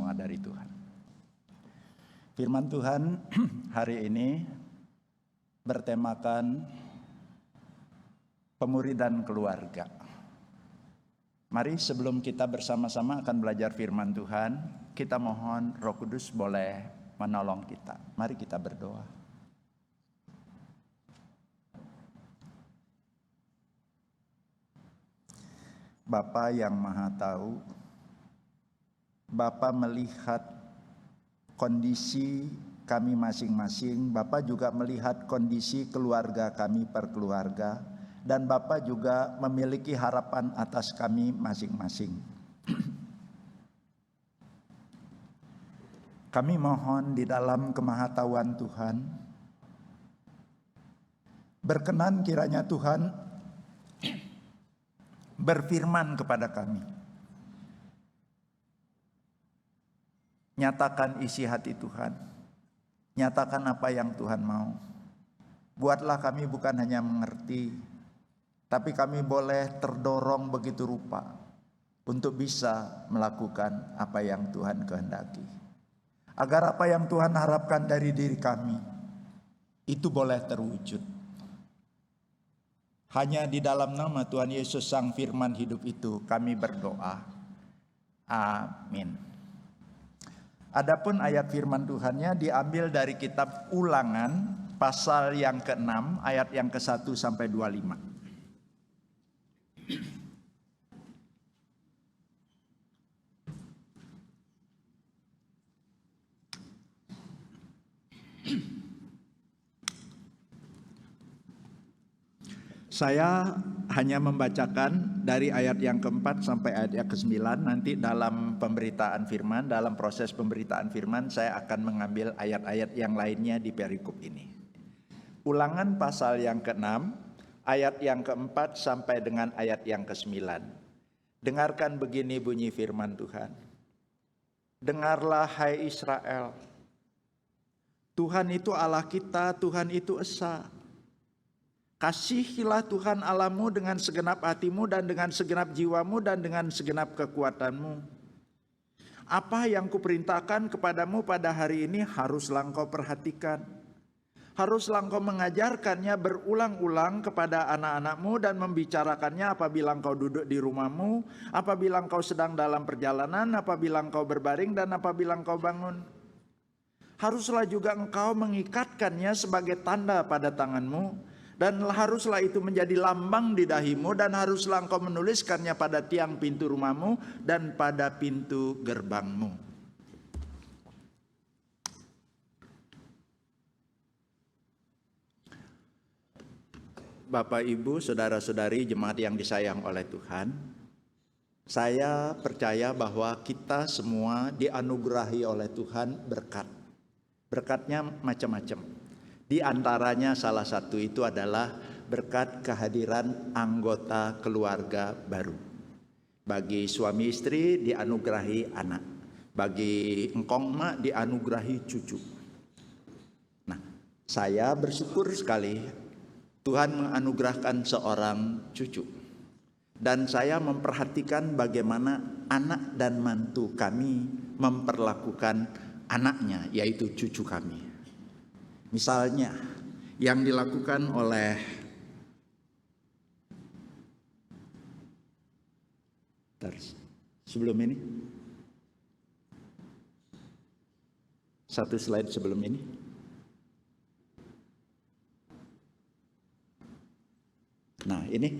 semua dari Tuhan. Firman Tuhan hari ini bertemakan pemuridan keluarga. Mari sebelum kita bersama-sama akan belajar firman Tuhan, kita mohon Roh Kudus boleh menolong kita. Mari kita berdoa. Bapa yang Maha Tahu, Bapa melihat kondisi kami masing-masing, Bapa juga melihat kondisi keluarga kami per keluarga, dan Bapa juga memiliki harapan atas kami masing-masing. Kami mohon di dalam kemahatauan Tuhan, berkenan kiranya Tuhan berfirman kepada kami. Nyatakan isi hati Tuhan. Nyatakan apa yang Tuhan mau. Buatlah kami bukan hanya mengerti, tapi kami boleh terdorong begitu rupa untuk bisa melakukan apa yang Tuhan kehendaki. Agar apa yang Tuhan harapkan dari diri kami itu boleh terwujud. Hanya di dalam nama Tuhan Yesus Sang Firman hidup itu kami berdoa. Amin. Adapun ayat firman Tuhannya diambil dari kitab Ulangan pasal yang ke-6 ayat yang ke-1 sampai 25. Saya hanya membacakan dari ayat yang ke-4 sampai ayat yang ke-9. Nanti dalam pemberitaan firman, dalam proses pemberitaan firman, saya akan mengambil ayat-ayat yang lainnya di perikop ini. Ulangan pasal yang ke-6, ayat yang ke-4 sampai dengan ayat yang ke-9. Dengarkan begini bunyi firman Tuhan. Dengarlah hai Israel, Tuhan itu Allah kita, Tuhan itu esa. Kasihilah Tuhan Allahmu dengan segenap hatimu dan dengan segenap jiwamu dan dengan segenap kekuatanmu. Apa yang kuperintahkan kepadamu pada hari ini haruslah engkau perhatikan. Haruslah engkau mengajarkannya berulang-ulang kepada anak-anakmu dan membicarakannya apabila engkau duduk di rumahmu, apabila engkau sedang dalam perjalanan, apabila engkau berbaring dan apabila engkau bangun. Haruslah juga engkau mengikatkannya sebagai tanda pada tanganmu, dan haruslah itu menjadi lambang di dahimu, dan haruslah engkau menuliskannya pada tiang pintu rumahmu dan pada pintu gerbangmu. Bapak, Ibu, saudara-saudari jemaat yang disayang oleh Tuhan, saya percaya bahwa kita semua dianugerahi oleh Tuhan berkat. Berkatnya macam-macam. Di antaranya salah satu itu adalah berkat kehadiran anggota keluarga baru. Bagi suami istri dianugerahi anak. Bagi engkong mak dianugerahi cucu. Nah, saya bersyukur sekali Tuhan menganugerahkan seorang cucu. Dan saya memperhatikan bagaimana anak dan mantu kami memperlakukan anaknya, yaitu cucu kami. Misalnya yang dilakukan oleh sebelum ini, satu slide sebelum ini. Nah, ini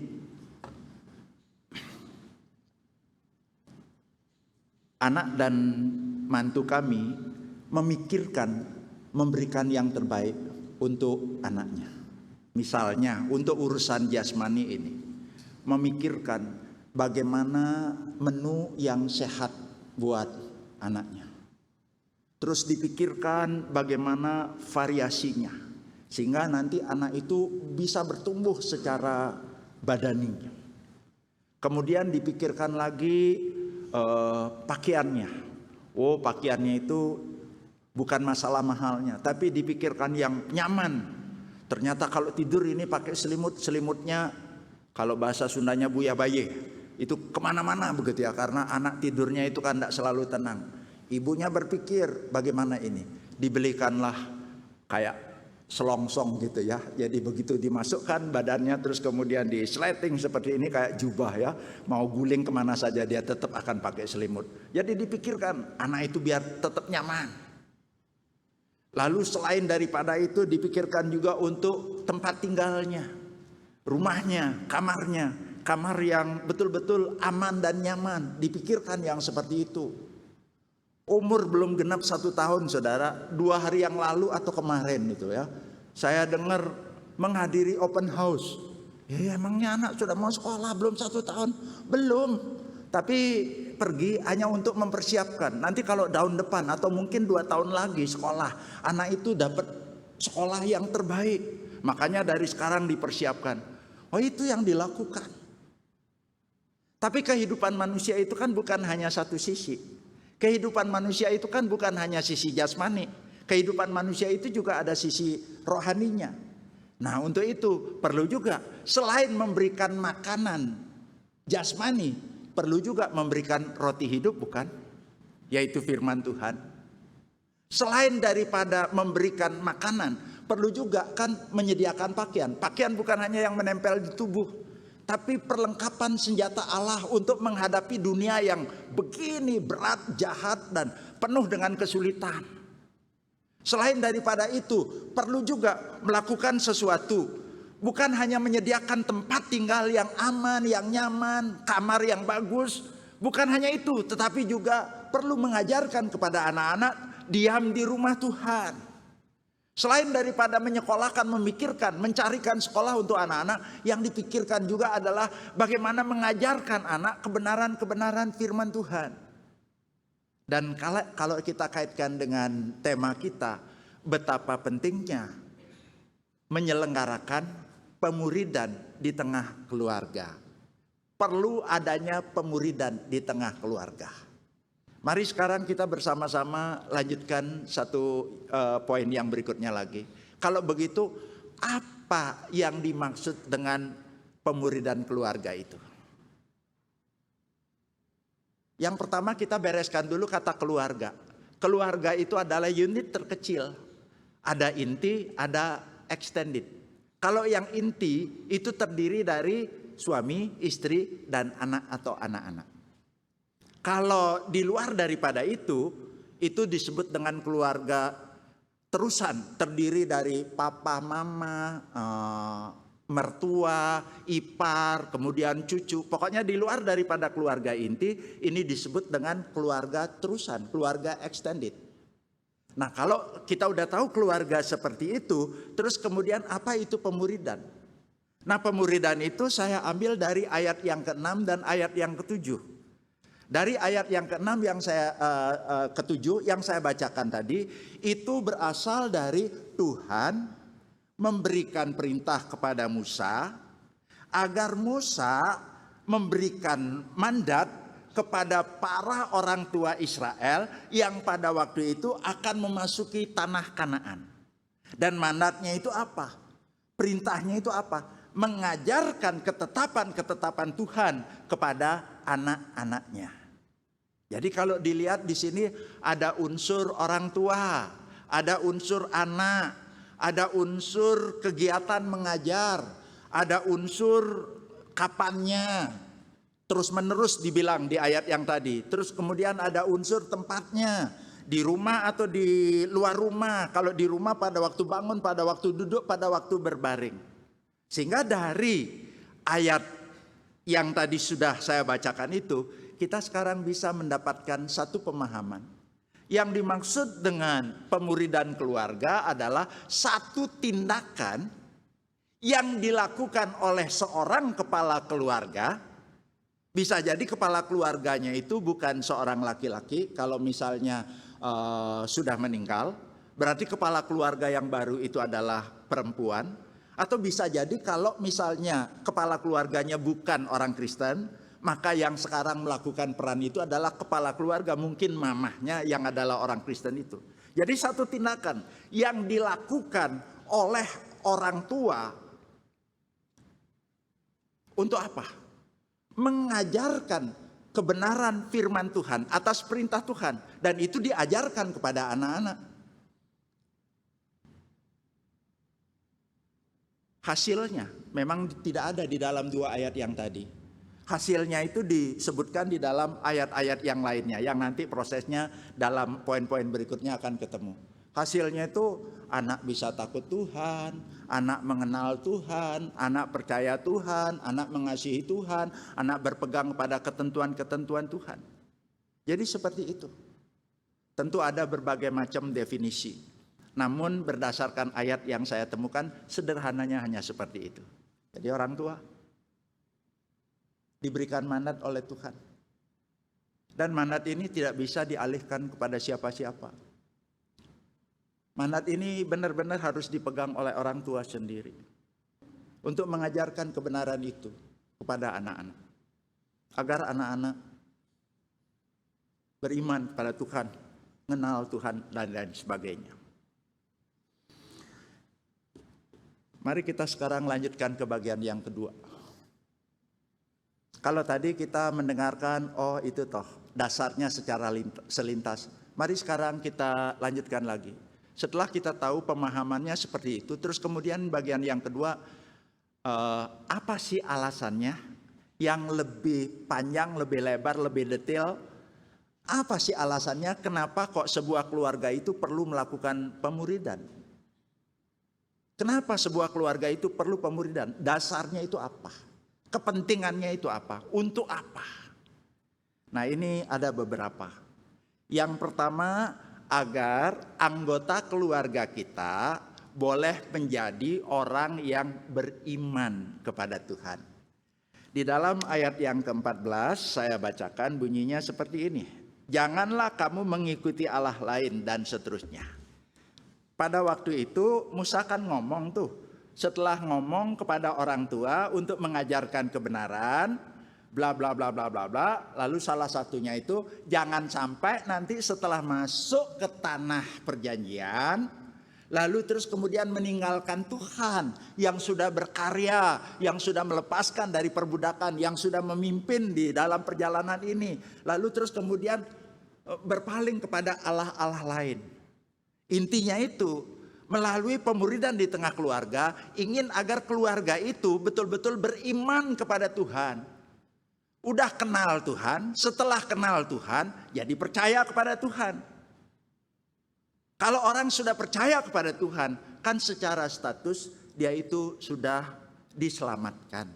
anak dan mantu kami memikirkan memberikan yang terbaik untuk anaknya. Misalnya untuk urusan jasmani ini, memikirkan bagaimana menu yang sehat buat anaknya. Terus dipikirkan bagaimana variasinya, sehingga nanti anak itu bisa bertumbuh secara badaninya. Kemudian dipikirkan lagi pakaiannya. Oh, pakaiannya itu bukan masalah mahalnya, tapi dipikirkan yang nyaman. Ternyata kalau tidur ini pakai selimut, selimutnya kalau bahasa Sundanya buya baye, itu kemana-mana begitu ya, karena anak tidurnya itu kan tidak selalu tenang. Ibunya berpikir, bagaimana ini? Dibelikanlah kayak selongsong gitu ya. Jadi begitu dimasukkan badannya, terus kemudian disleting seperti ini kayak jubah ya. Mau guling kemana saja dia tetap akan pakai selimut. Jadi dipikirkan anak itu biar tetap nyaman. Lalu selain daripada itu dipikirkan juga untuk tempat tinggalnya, rumahnya, kamarnya. Kamar yang betul-betul aman dan nyaman. Dipikirkan yang seperti itu. Umur belum genap 1 tahun saudara, 2 hari yang lalu atau kemarin itu ya, saya dengar menghadiri open house. Ya emangnya anak sudah mau sekolah belum 1 tahun? Belum, tapi pergi hanya untuk mempersiapkan. Nanti kalau tahun depan atau mungkin 2 tahun lagi sekolah, anak itu dapat sekolah yang terbaik. Makanya dari sekarang dipersiapkan. Oh itu yang dilakukan. Tapi kehidupan manusia itu kan bukan hanya satu sisi. Kehidupan manusia itu kan bukan hanya sisi jasmani. Kehidupan manusia itu juga ada sisi rohaninya. Nah untuk itu perlu juga selain memberikan makanan jasmani, perlu juga memberikan roti hidup bukan? Yaitu firman Tuhan. Selain daripada memberikan makanan, perlu juga kan menyediakan pakaian. Pakaian bukan hanya yang menempel di tubuh, tapi perlengkapan senjata Allah untuk menghadapi dunia yang begini berat, jahat, dan penuh dengan kesulitan. Selain daripada itu, perlu juga melakukan sesuatu. Bukan hanya menyediakan tempat tinggal yang aman, yang nyaman, kamar yang bagus. Bukan hanya itu, tetapi juga perlu mengajarkan kepada anak-anak diam di rumah Tuhan. Selain daripada menyekolahkan, memikirkan, mencarikan sekolah untuk anak-anak, yang dipikirkan juga adalah bagaimana mengajarkan anak kebenaran-kebenaran firman Tuhan. Dan kalau kita kaitkan dengan tema kita, betapa pentingnya menyelenggarakan pemuridan di tengah keluarga. Perlu adanya pemuridan di tengah keluarga. Mari sekarang kita bersama-sama lanjutkan satu poin yang berikutnya lagi. Kalau begitu, apa yang dimaksud dengan pemuridan keluarga itu? Yang pertama kita bereskan dulu kata keluarga. Keluarga itu adalah unit terkecil. Ada inti, ada extended. Kalau yang inti itu terdiri dari suami, istri, dan anak atau anak-anak. Kalau di luar daripada itu disebut dengan keluarga terusan, terdiri dari papa, mama, mertua, ipar, kemudian cucu. Pokoknya di luar daripada keluarga inti, ini disebut dengan keluarga terusan, keluarga extended. Nah kalau kita udah tahu keluarga seperti itu, terus kemudian apa itu pemuridan? Nah pemuridan itu saya ambil dari ayat yang ke-6 dan ayat yang ke-7. Dari ayat yang ke-6 yang ke-7 yang saya bacakan tadi, itu berasal dari Tuhan memberikan perintah kepada Musa agar Musa memberikan mandat kepada para orang tua Israel yang pada waktu itu akan memasuki tanah Kanaan. Dan mandatnya itu apa? Perintahnya itu apa? Mengajarkan ketetapan-ketetapan Tuhan kepada anak-anaknya. Jadi kalau dilihat di sini ada unsur orang tua, ada unsur anak, ada unsur kegiatan mengajar, ada unsur kapannya, terus menerus dibilang di ayat yang tadi. Terus kemudian ada unsur tempatnya, di rumah atau di luar rumah. Kalau di rumah pada waktu bangun, pada waktu duduk, pada waktu berbaring. Sehingga dari ayat yang tadi sudah saya bacakan itu, kita sekarang bisa mendapatkan satu pemahaman. Yang dimaksud dengan pemuridan keluarga adalah satu tindakan yang dilakukan oleh seorang kepala keluarga. Bisa jadi kepala keluarganya itu bukan seorang laki-laki. Kalau misalnya sudah meninggal, berarti kepala keluarga yang baru itu adalah perempuan. Atau bisa jadi kalau misalnya kepala keluarganya bukan orang Kristen, maka yang sekarang melakukan peran itu adalah kepala keluarga, mungkin mamahnya yang adalah orang Kristen itu. Jadi satu tindakan yang dilakukan oleh orang tua untuk apa? Mengajarkan kebenaran firman Tuhan atas perintah Tuhan. Dan itu diajarkan kepada anak-anak. Hasilnya memang tidak ada di dalam 2 ayat yang tadi. Hasilnya itu disebutkan di dalam ayat-ayat yang lainnya, yang nanti prosesnya dalam poin-poin berikutnya akan ketemu. Hasilnya itu anak bisa takut Tuhan, anak mengenal Tuhan, anak percaya Tuhan, anak mengasihi Tuhan, anak berpegang pada ketentuan-ketentuan Tuhan. Jadi seperti itu. Tentu ada berbagai macam definisi. Namun berdasarkan ayat yang saya temukan, sederhananya hanya seperti itu. Jadi orang tua diberikan mandat oleh Tuhan. Dan mandat ini tidak bisa dialihkan kepada siapa-siapa. Mandat ini benar-benar harus dipegang oleh orang tua sendiri. Untuk mengajarkan kebenaran itu kepada anak-anak. Agar anak-anak beriman pada Tuhan, mengenal Tuhan, dan lain sebagainya. Mari kita sekarang lanjutkan ke bagian yang kedua. Kalau tadi kita mendengarkan, oh itu toh dasarnya secara selintas. Mari sekarang kita lanjutkan lagi. Setelah kita tahu pemahamannya seperti itu, terus kemudian bagian yang kedua, apa sih alasannya yang lebih panjang, lebih lebar, lebih detail? Apa sih alasannya kenapa kok sebuah keluarga itu perlu melakukan pemuridan? Kenapa sebuah keluarga itu perlu pemuridan? Dasarnya itu apa? Kepentingannya itu apa? Untuk apa? Nah, ini ada beberapa. Yang pertama, agar anggota keluarga kita boleh menjadi orang yang beriman kepada Tuhan. Di dalam ayat yang ke-14 saya bacakan bunyinya seperti ini. Janganlah kamu mengikuti Allah lain dan seterusnya. Pada waktu itu Musa kan ngomong tuh. Setelah ngomong kepada orang tua untuk mengajarkan kebenaran, bla bla bla bla bla bla. Lalu salah satunya itu jangan sampai nanti setelah masuk ke tanah perjanjian, lalu terus kemudian meninggalkan Tuhan yang sudah berkarya, yang sudah melepaskan dari perbudakan, yang sudah memimpin di dalam perjalanan ini. Lalu terus kemudian berpaling kepada Allah-Allah lain. Intinya itu melalui pemuridan di tengah keluarga, ingin agar keluarga itu betul-betul beriman kepada Tuhan. Udah kenal Tuhan, setelah kenal Tuhan, jadi percaya kepada Tuhan. Kalau orang sudah percaya kepada Tuhan, kan secara status dia itu sudah diselamatkan.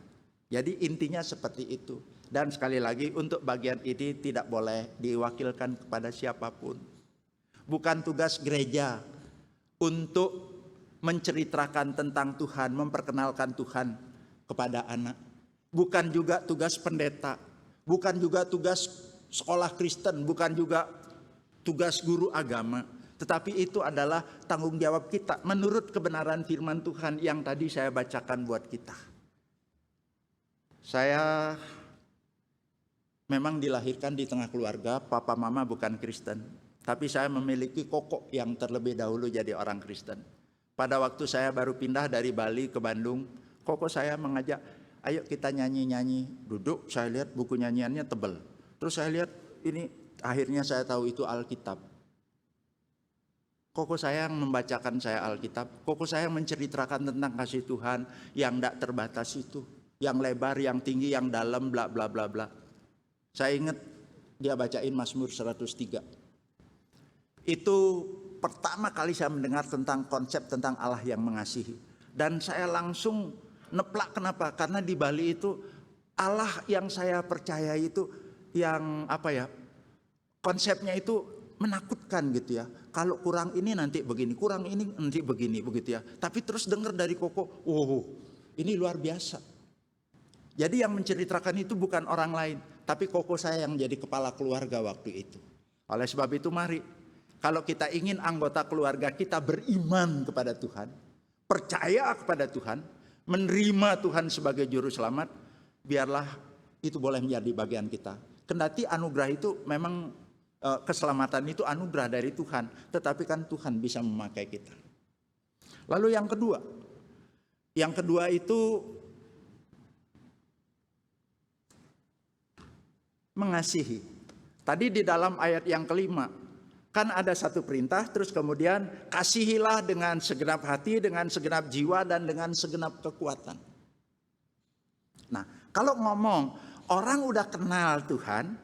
Jadi intinya seperti itu. Dan sekali lagi untuk bagian ini tidak boleh diwakilkan kepada siapapun. Bukan tugas gereja untuk menceritakan tentang Tuhan, memperkenalkan Tuhan kepada anak. Bukan juga tugas pendeta, bukan juga tugas sekolah Kristen, bukan juga tugas guru agama. Tetapi itu adalah tanggung jawab kita menurut kebenaran firman Tuhan yang tadi saya bacakan buat kita. Saya memang dilahirkan di tengah keluarga, papa mama bukan Kristen. Tapi saya memiliki koko yang terlebih dahulu jadi orang Kristen. Pada waktu saya baru pindah dari Bali ke Bandung, koko saya mengajak, ayo kita nyanyi-nyanyi. Duduk, saya lihat buku nyanyiannya tebal. Terus saya lihat ini, akhirnya saya tahu itu Alkitab. Koko saya yang membacakan saya Alkitab. Koko saya yang menceritakan tentang kasih Tuhan yang tidak terbatas itu. Yang lebar, yang tinggi, yang dalam, bla bla bla bla. Saya ingat dia bacain Mazmur 103. Itu pertama kali saya mendengar tentang konsep tentang Allah yang mengasihi. Dan saya langsung neplak, kenapa? Karena di Bali itu Allah yang saya percaya itu yang konsepnya itu menakutkan gitu ya. Kalau kurang ini nanti begini, kurang ini nanti begini, begitu ya. Tapi terus dengar dari koko, oh ini luar biasa. Jadi yang menceritakan itu bukan orang lain, tapi koko saya yang jadi kepala keluarga waktu itu. Oleh sebab itu mari, kalau kita ingin anggota keluarga kita beriman kepada Tuhan, percaya kepada Tuhan, menerima Tuhan sebagai juru selamat, biarlah itu boleh menjadi bagian kita. Kendati anugerah itu memang keselamatan itu anugerah dari Tuhan, tetapi kan Tuhan bisa memakai kita. Lalu yang kedua itu mengasihi. Tadi di dalam ayat yang kelima, kan ada satu perintah, terus kemudian kasihilah dengan segenap hati, dengan segenap jiwa, dan dengan segenap kekuatan. Nah, kalau ngomong orang udah kenal Tuhan,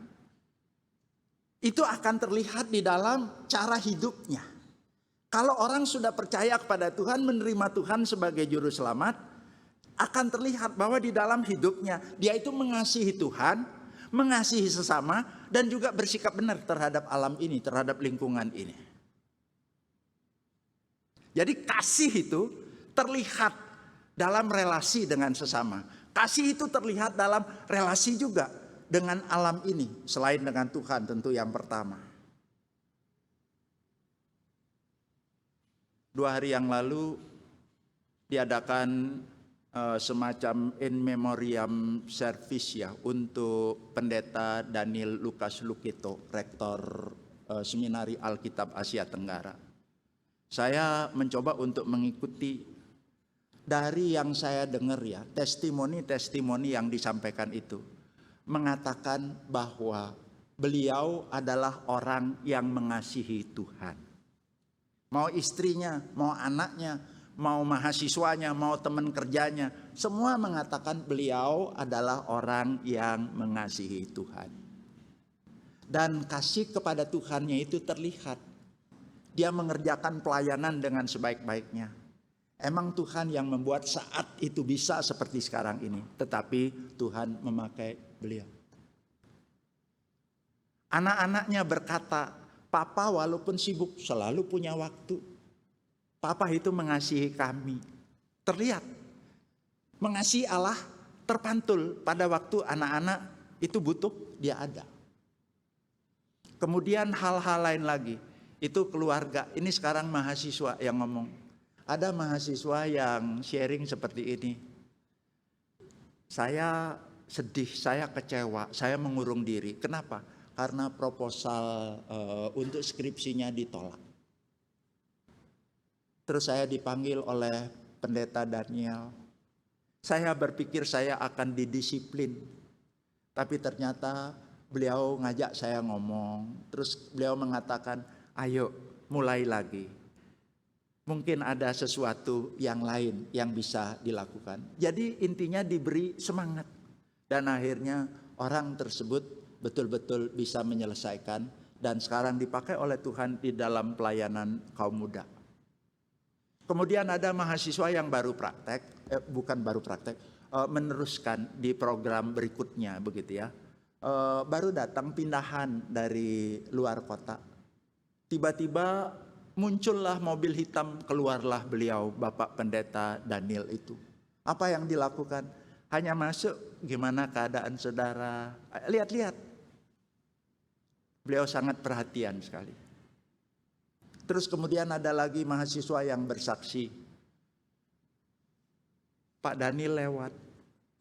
itu akan terlihat di dalam cara hidupnya. Kalau orang sudah percaya kepada Tuhan, menerima Tuhan sebagai juru selamat, akan terlihat bahwa di dalam hidupnya dia itu mengasihi Tuhan, mengasihi sesama, dan juga bersikap benar terhadap alam ini, terhadap lingkungan ini. Jadi kasih itu terlihat dalam relasi dengan sesama. Kasih itu terlihat dalam relasi juga dengan alam ini, selain dengan Tuhan tentu yang pertama. 2 hari yang lalu diadakan semacam in memoriam service ya untuk Pendeta Daniel Lukas Lukito, Rektor Seminari Alkitab Asia Tenggara. Saya mencoba untuk mengikuti dari yang saya dengar ya, testimoni-testimoni yang disampaikan itu mengatakan bahwa beliau adalah orang yang mengasihi Tuhan. Mau istrinya, mau anaknya, mau mahasiswanya, mau teman kerjanya, semua mengatakan beliau adalah orang yang mengasihi Tuhan. Dan kasih kepada Tuhannya itu terlihat. Dia mengerjakan pelayanan dengan sebaik-baiknya. Emang Tuhan yang membuat saat itu bisa seperti sekarang ini, tetapi Tuhan memakai beliau. Anak-anaknya berkata, Papa walaupun sibuk selalu punya waktu. Papa itu mengasihi kami. Terlihat. Mengasihi Allah terpantul pada waktu anak-anak itu butuh, dia ada. Kemudian hal-hal lain lagi. Itu keluarga. Ini sekarang mahasiswa yang ngomong. Ada mahasiswa yang sharing seperti ini. Saya sedih, saya kecewa, saya mengurung diri. Kenapa? Karena proposal untuk skripsinya ditolak. Terus saya dipanggil oleh Pendeta Daniel. Saya berpikir saya akan didisiplin. Tapi ternyata beliau ngajak saya ngomong. Terus beliau mengatakan, ayo mulai lagi. Mungkin ada sesuatu yang lain yang bisa dilakukan. Jadi intinya diberi semangat. Dan akhirnya orang tersebut betul-betul bisa menyelesaikan. Dan sekarang dipakai oleh Tuhan di dalam pelayanan kaum muda. Kemudian ada mahasiswa yang baru praktek, meneruskan di program berikutnya begitu ya. Baru datang pindahan dari luar kota. Tiba-tiba muncullah mobil hitam, keluarlah beliau, Bapak Pendeta Daniel itu. Apa yang dilakukan? Hanya masuk, gimana keadaan saudara? Lihat-lihat. Beliau sangat perhatian sekali. Terus kemudian ada lagi mahasiswa yang bersaksi. Pak Daniel lewat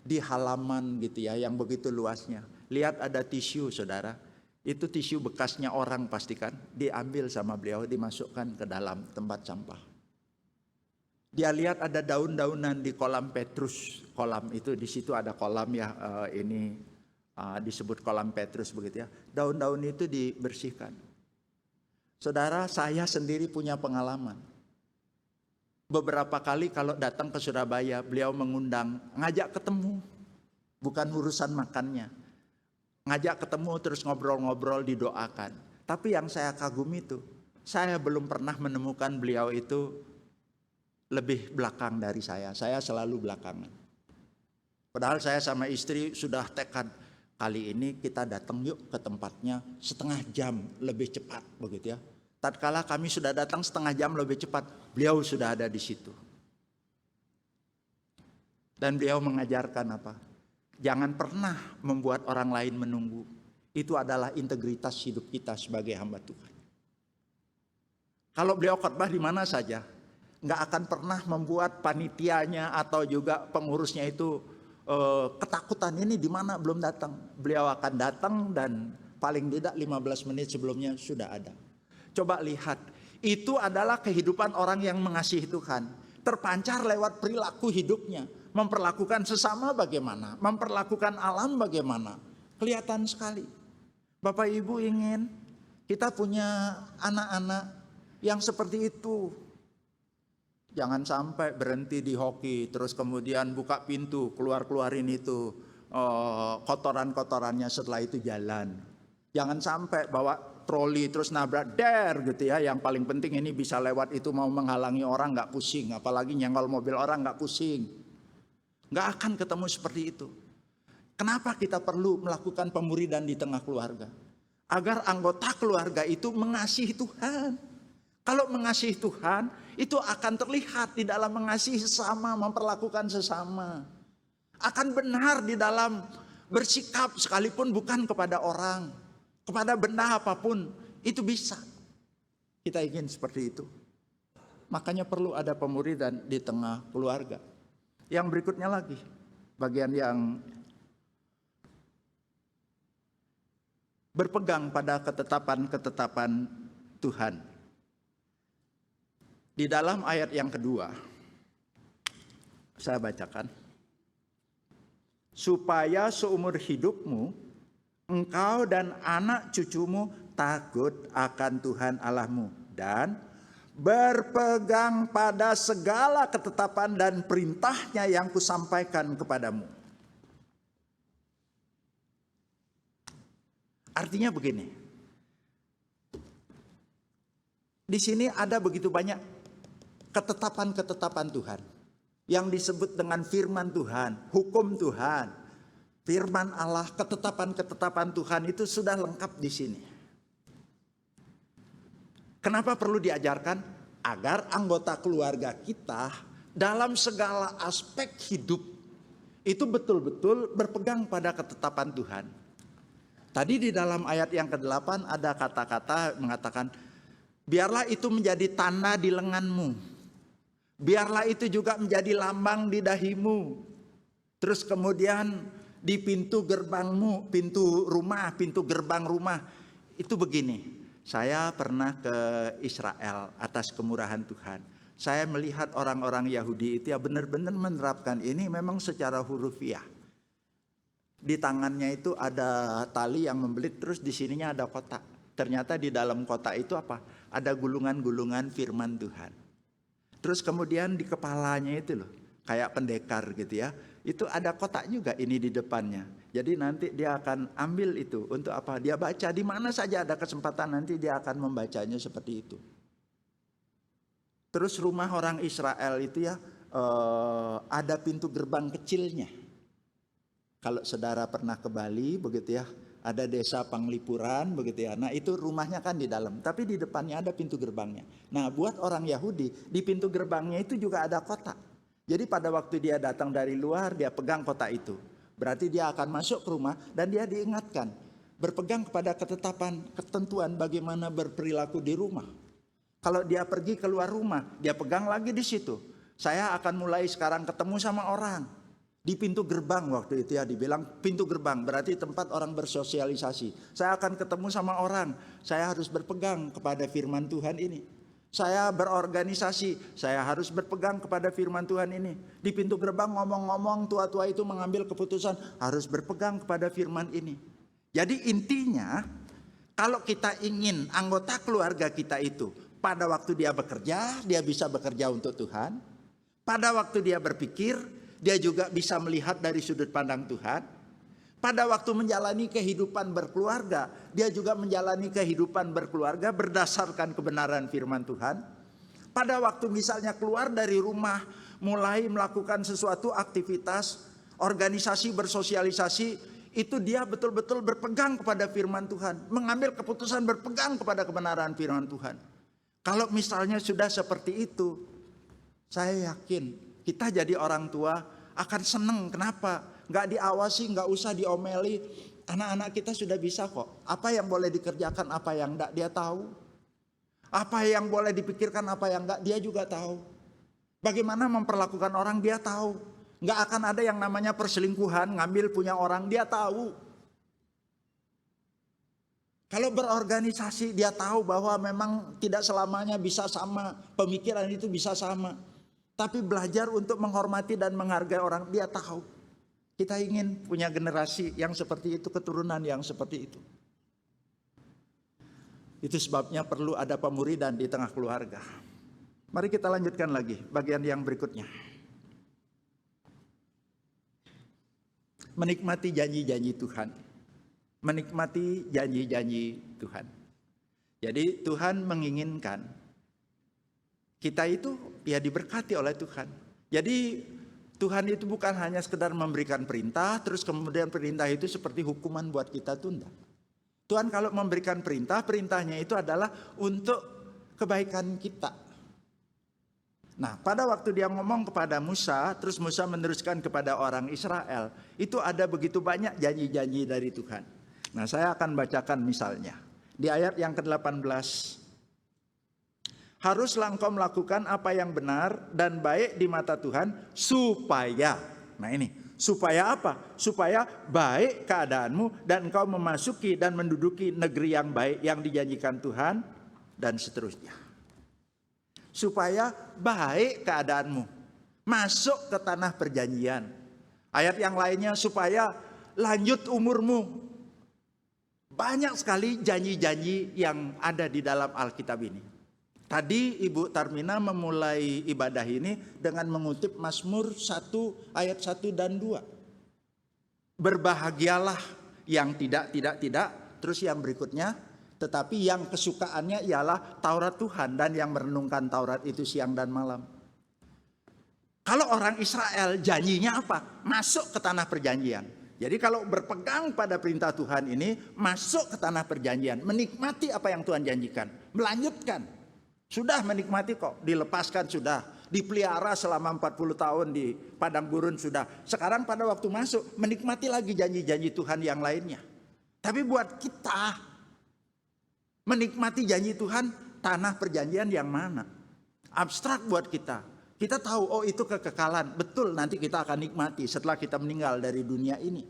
di halaman gitu ya, yang begitu luasnya. Lihat ada tisu saudara. Itu tisu bekasnya orang pastikan. Diambil sama beliau, dimasukkan ke dalam tempat sampah. Dia lihat ada daun-daunan di kolam Petrus. Kolam itu di situ ada kolam ya, ini disebut kolam Petrus begitu ya. Daun-daun itu dibersihkan. Saudara, saya sendiri punya pengalaman. Beberapa kali kalau datang ke Surabaya, beliau mengundang, ngajak ketemu. Bukan urusan makannya. Ngajak ketemu terus ngobrol-ngobrol, didoakan. Tapi yang saya kagumi itu, saya belum pernah menemukan beliau itu lebih belakang dari saya. Saya selalu belakangan. Padahal saya sama istri sudah tekad, kali ini kita datang yuk ke tempatnya setengah jam lebih cepat begitu ya. Tatkala kami sudah datang setengah jam lebih cepat, beliau sudah ada di situ. Dan beliau mengajarkan apa? Jangan pernah membuat orang lain menunggu. Itu adalah integritas hidup kita sebagai hamba Tuhan. Kalau beliau khotbah di mana saja, nggak akan pernah membuat panitianya atau juga pengurusnya itu ketakutan, ini di mana belum datang. Beliau akan datang dan paling tidak 15 menit sebelumnya sudah ada. Coba lihat, itu adalah kehidupan orang yang mengasihi Tuhan. Terpancar lewat perilaku hidupnya. Memperlakukan sesama bagaimana, memperlakukan alam bagaimana. Kelihatan sekali. Bapak Ibu ingin kita punya anak-anak yang seperti itu. Jangan sampai berhenti di hoki, terus kemudian buka pintu, keluarin itu kotoran-kotorannya, setelah itu jalan. Jangan sampai bawa troli terus nabrak gitu ya. Yang paling penting ini bisa lewat itu, mau menghalangi orang nggak pusing, apalagi nyenggol mobil orang nggak pusing. Nggak akan ketemu seperti itu. Kenapa kita perlu melakukan pemuridan di tengah keluarga? Agar anggota keluarga itu mengasihi Tuhan. Kalau mengasihi Tuhan, itu akan terlihat di dalam mengasihi sesama, memperlakukan sesama. Akan benar di dalam bersikap, sekalipun bukan kepada orang, kepada benda apapun, itu bisa. Kita ingin seperti itu. Makanya perlu ada pemuridan di tengah keluarga. Yang berikutnya lagi, bagian yang berpegang pada ketetapan-ketetapan Tuhan. Di dalam ayat yang kedua, saya bacakan. Supaya seumur hidupmu, engkau dan anak cucumu takut akan Tuhan Allahmu, dan berpegang pada segala ketetapan dan perintahnya yang kusampaikan kepadamu. Artinya begini, di sini ada begitu banyak ketetapan-ketetapan Tuhan yang disebut dengan firman Tuhan, hukum Tuhan, firman Allah, ketetapan-ketetapan Tuhan itu sudah lengkap di sini. Kenapa perlu diajarkan? Agar anggota keluarga kita dalam segala aspek hidup itu betul-betul berpegang pada ketetapan Tuhan. Tadi di dalam ayat yang ke-8 ada kata-kata mengatakan, biarlah itu menjadi tanda di lenganmu. Biarlah itu juga menjadi lambang di dahimu. Terus kemudian di pintu gerbangmu, pintu rumah, pintu gerbang rumah. Itu begini, saya pernah ke Israel atas kemurahan Tuhan. Saya melihat orang-orang Yahudi itu ya benar-benar menerapkan ini memang secara hurufiah. Di tangannya itu ada tali yang membelit, terus di sininya ada kotak. Ternyata di dalam kotak itu apa? Ada gulungan-gulungan firman Tuhan. Terus kemudian di kepalanya itu loh, kayak pendekar gitu ya. Itu ada kotak juga ini di depannya. Jadi nanti dia akan ambil itu untuk apa? Dia baca di mana saja ada kesempatan, nanti dia akan membacanya seperti itu. Terus rumah orang Israel itu ya ada pintu gerbang kecilnya. Kalau saudara pernah ke Bali begitu ya, ada desa Panglipuran begitu ya. Nah itu rumahnya kan di dalam, tapi di depannya ada pintu gerbangnya. Nah buat orang Yahudi, di pintu gerbangnya itu juga ada kotak. Jadi pada waktu dia datang dari luar, dia pegang kotak itu. Berarti dia akan masuk ke rumah dan dia diingatkan. Berpegang kepada ketetapan, ketentuan bagaimana berperilaku di rumah. Kalau dia pergi keluar rumah, dia pegang lagi di situ. Saya akan mulai sekarang ketemu sama orang. Di pintu gerbang waktu itu ya dibilang pintu gerbang berarti tempat orang bersosialisasi. Saya akan ketemu sama orang, saya harus berpegang kepada firman Tuhan ini. Saya berorganisasi, saya harus berpegang kepada firman Tuhan ini. Di pintu gerbang ngomong-ngomong, tua-tua itu mengambil keputusan, harus berpegang kepada firman ini. Jadi intinya kalau kita ingin anggota keluarga kita itu pada waktu dia bekerja, dia bisa bekerja untuk Tuhan. Pada waktu dia berpikir, dia juga bisa melihat dari sudut pandang Tuhan. Pada waktu menjalani kehidupan berkeluarga, dia juga menjalani kehidupan berkeluarga berdasarkan kebenaran firman Tuhan. Pada waktu misalnya keluar dari rumah, mulai melakukan sesuatu aktivitas, organisasi, bersosialisasi, itu dia betul-betul berpegang kepada firman Tuhan. Mengambil keputusan berpegang kepada kebenaran firman Tuhan. Kalau misalnya sudah seperti itu, saya yakin kita jadi orang tua akan seneng. Kenapa? Gak diawasi, gak usah diomeli. Anak-anak kita sudah bisa kok. Apa yang boleh dikerjakan, apa yang enggak dia tahu. Apa yang boleh dipikirkan, apa yang enggak dia juga tahu. Bagaimana memperlakukan orang dia tahu. Gak akan ada yang namanya perselingkuhan, ngambil punya orang dia tahu. Kalau berorganisasi dia tahu bahwa memang tidak selamanya bisa sama. Pemikiran itu bisa sama. Tapi belajar untuk menghormati dan menghargai orang dia tahu. Kita ingin punya generasi yang seperti itu, keturunan yang seperti itu. Itu sebabnya perlu ada pemuridan di tengah keluarga. Mari kita lanjutkan lagi bagian yang berikutnya. Menikmati janji-janji Tuhan. Menikmati janji-janji Tuhan. Jadi Tuhan menginginkan kita itu ya diberkati oleh Tuhan. Jadi Tuhan itu bukan hanya sekedar memberikan perintah, terus kemudian perintah itu seperti hukuman buat kita tunda. Tuhan kalau memberikan perintah, perintahnya itu adalah untuk kebaikan kita. Nah, pada waktu dia ngomong kepada Musa, terus Musa meneruskan kepada orang Israel, itu ada begitu banyak janji-janji dari Tuhan. Nah, saya akan bacakan misalnya. Di ayat yang ke-18. Haruslah engkau melakukan apa yang benar dan baik di mata Tuhan supaya. Nah ini, supaya apa? Supaya baik keadaanmu dan engkau memasuki dan menduduki negeri yang baik yang dijanjikan Tuhan dan seterusnya. Supaya baik keadaanmu, masuk ke tanah perjanjian. Ayat yang lainnya supaya lanjut umurmu. Banyak sekali janji-janji yang ada di dalam Alkitab ini. Tadi Ibu Tarmina memulai ibadah ini dengan mengutip Mazmur 1 ayat 1 dan 2. Berbahagialah yang tidak, terus yang berikutnya, tetapi yang kesukaannya ialah Taurat Tuhan dan yang merenungkan Taurat itu siang dan malam. Kalau orang Israel janjinya apa? Masuk ke tanah perjanjian. Jadi kalau berpegang pada perintah Tuhan ini, masuk ke tanah perjanjian, menikmati apa yang Tuhan janjikan, melanjutkan. Sudah menikmati kok, dilepaskan sudah, dipelihara selama 40 tahun di padang gurun sudah. Sekarang pada waktu masuk, menikmati lagi janji-janji Tuhan yang lainnya. Tapi buat kita, menikmati janji Tuhan, tanah perjanjian yang mana? Abstrak buat kita. Kita tahu, oh itu kekekalan. Betul, nanti kita akan nikmati setelah kita meninggal dari dunia ini.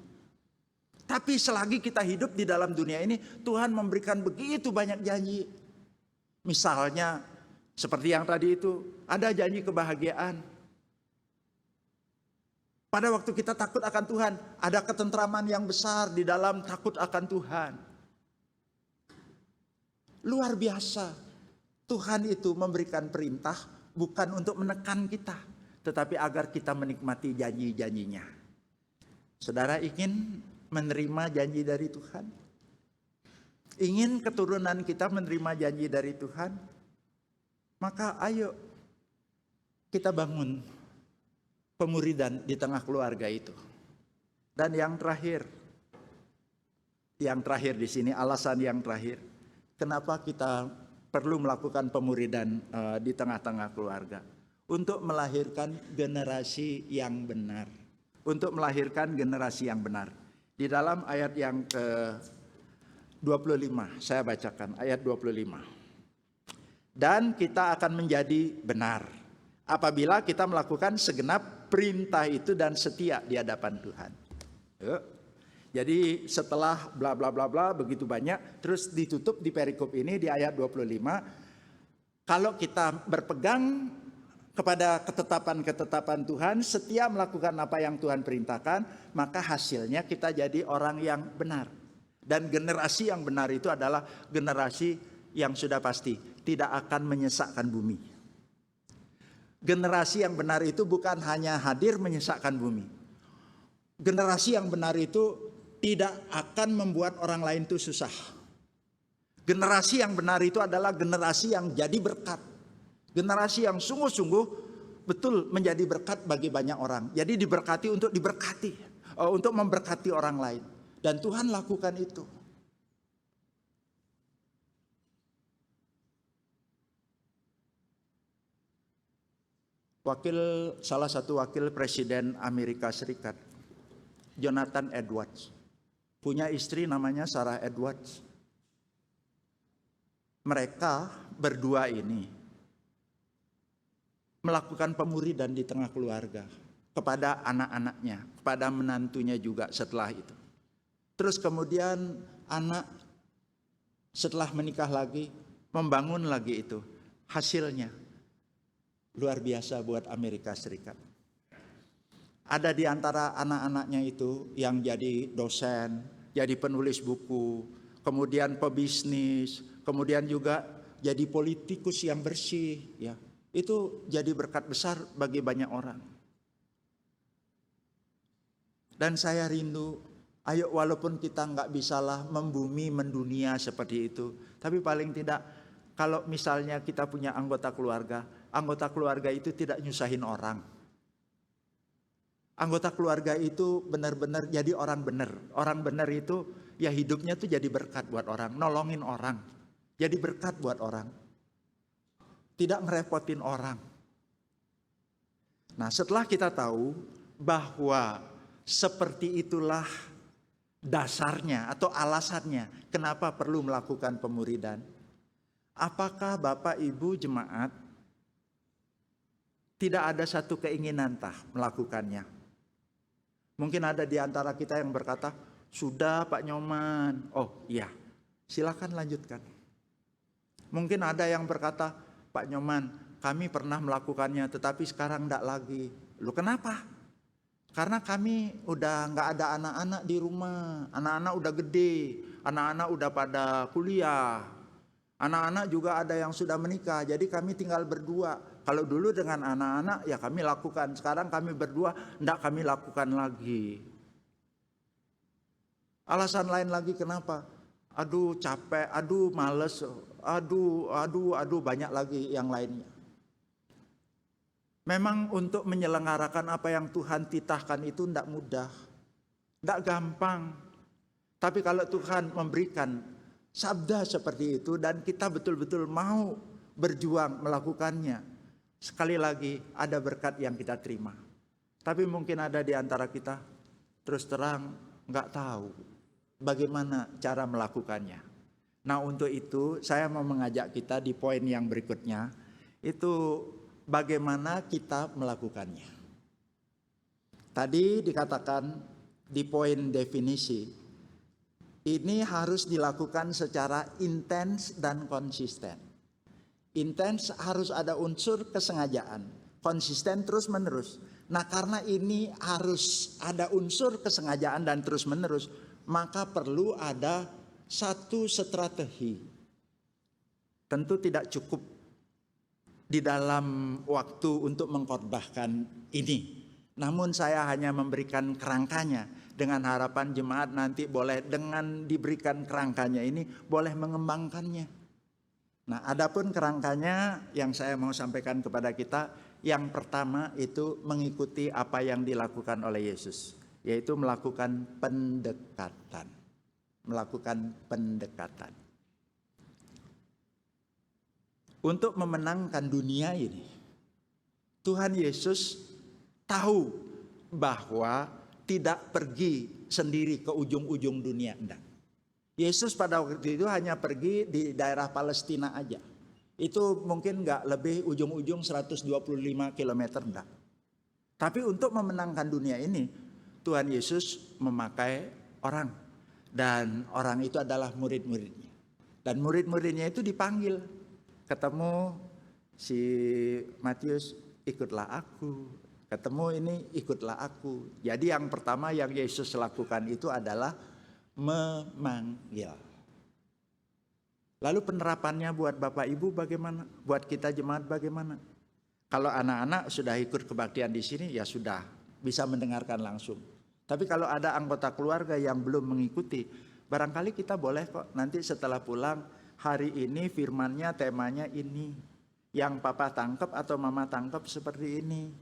Tapi selagi kita hidup di dalam dunia ini, Tuhan memberikan begitu banyak janji. Misalnya, seperti yang tadi itu, ada janji kebahagiaan. Pada waktu kita takut akan Tuhan, ada ketentraman yang besar di dalam takut akan Tuhan. Luar biasa. Tuhan itu memberikan perintah bukan untuk menekan kita, tetapi agar kita menikmati janji-janjinya. Saudara ingin menerima janji dari Tuhan? Ingin keturunan kita menerima janji dari Tuhan? Maka ayo kita bangun pemuridan di tengah keluarga itu. Dan yang terakhir di sini alasan yang terakhir, kenapa kita perlu melakukan pemuridan di tengah-tengah keluarga? Untuk melahirkan generasi yang benar. Untuk melahirkan generasi yang benar. Di dalam ayat yang ke-25, saya bacakan ayat 25. Dan kita akan menjadi benar apabila kita melakukan segenap perintah itu dan setia di hadapan Tuhan. Yuk. Jadi setelah bla bla bla bla begitu banyak, terus ditutup di perikop ini di ayat 25. Kalau kita berpegang kepada ketetapan-ketetapan Tuhan, setia melakukan apa yang Tuhan perintahkan, maka hasilnya kita jadi orang yang benar. Dan generasi yang benar itu adalah generasi yang sudah pasti tidak akan menyesakkan bumi. Generasi yang benar itu bukan hanya hadir menyesakkan bumi. Generasi yang benar itu tidak akan membuat orang lain itu susah. Generasi yang benar itu adalah generasi yang jadi berkat. Generasi yang sungguh-sungguh betul menjadi berkat bagi banyak orang. Jadi diberkati untuk diberkati, untuk memberkati orang lain. Dan Tuhan lakukan itu. Salah satu wakil presiden Amerika Serikat, Jonathan Edwards, punya istri namanya Sarah Edwards. Mereka berdua ini melakukan pemuridan di tengah keluarga kepada anak-anaknya, kepada menantunya juga setelah itu. Terus kemudian anak setelah menikah lagi, membangun lagi itu. Hasilnya luar biasa buat Amerika Serikat. Ada di antara anak-anaknya itu yang jadi dosen, jadi penulis buku, kemudian pebisnis, kemudian juga jadi politikus yang bersih, ya. Itu jadi berkat besar bagi banyak orang. Dan saya rindu, ayo walaupun kita nggak bisalah membumi mendunia seperti itu, tapi paling tidak kalau misalnya kita punya anggota keluarga itu tidak nyusahin orang. Anggota keluarga itu benar-benar jadi orang benar. Orang benar itu ya hidupnya tuh jadi berkat buat orang, nolongin orang. Jadi berkat buat orang. Tidak ngerepotin orang. Nah, setelah kita tahu bahwa seperti itulah dasarnya atau alasannya kenapa perlu melakukan pemuridan. Apakah Bapak Ibu jemaat tidak ada satu keinginan melakukannya? Mungkin ada di antara kita yang berkata, sudah Pak Nyoman. Oh iya, silakan lanjutkan. Mungkin ada yang berkata, Pak Nyoman, kami pernah melakukannya tetapi sekarang enggak lagi. Loh kenapa? Karena kami udah nggak ada anak-anak di rumah. Anak-anak udah gede, anak-anak udah pada kuliah. Anak-anak juga ada yang sudah menikah, jadi kami tinggal berdua. Kalau dulu dengan anak-anak ya kami lakukan, sekarang kami berdua enggak kami lakukan lagi. Alasan lain lagi kenapa? Aduh capek, aduh males, aduh banyak lagi yang lainnya. Memang untuk menyelenggarakan apa yang Tuhan titahkan itu enggak mudah, enggak gampang. Tapi kalau Tuhan memberikan sabda seperti itu dan kita betul-betul mau berjuang melakukannya, sekali lagi ada berkat yang kita terima. Tapi mungkin ada di antara kita terus terang nggak tahu bagaimana cara melakukannya. Nah untuk itu saya mau mengajak kita di poin yang berikutnya, itu bagaimana kita melakukannya. Tadi dikatakan di poin definisi, ini harus dilakukan secara intens dan konsisten. Intens harus ada unsur kesengajaan, konsisten terus menerus. Nah karena ini harus ada unsur kesengajaan dan terus menerus, maka perlu ada satu strategi. Tentu tidak cukup di dalam waktu untuk mengkhotbahkan ini. Namun saya hanya memberikan kerangkanya dengan harapan jemaat nanti boleh dengan diberikan kerangkanya ini boleh mengembangkannya. Nah, adapun kerangkanya yang saya mau sampaikan kepada kita, yang pertama itu mengikuti apa yang dilakukan oleh Yesus, yaitu melakukan pendekatan. Melakukan pendekatan. Untuk memenangkan dunia ini, Tuhan Yesus tahu bahwa tidak pergi sendiri ke ujung-ujung dunia, enggak. Yesus pada waktu itu hanya pergi di daerah Palestina aja. Itu mungkin enggak lebih ujung-ujung 125 km, enggak. Tapi untuk memenangkan dunia ini, Tuhan Yesus memakai orang. Dan orang itu adalah murid-muridnya. Dan murid-muridnya itu dipanggil. Ketemu si Matius, ikutlah aku. Ketemu ini, ikutlah aku. Jadi yang pertama yang Yesus lakukan itu adalah memanggil. Lalu penerapannya buat Bapak Ibu bagaimana? Buat kita jemaat bagaimana? Kalau anak-anak sudah ikut kebaktian di sini ya sudah bisa mendengarkan langsung. Tapi kalau ada anggota keluarga yang belum mengikuti, barangkali kita boleh kok nanti setelah pulang, hari ini firmannya temanya ini. Yang papa tangkap atau mama tangkap seperti ini.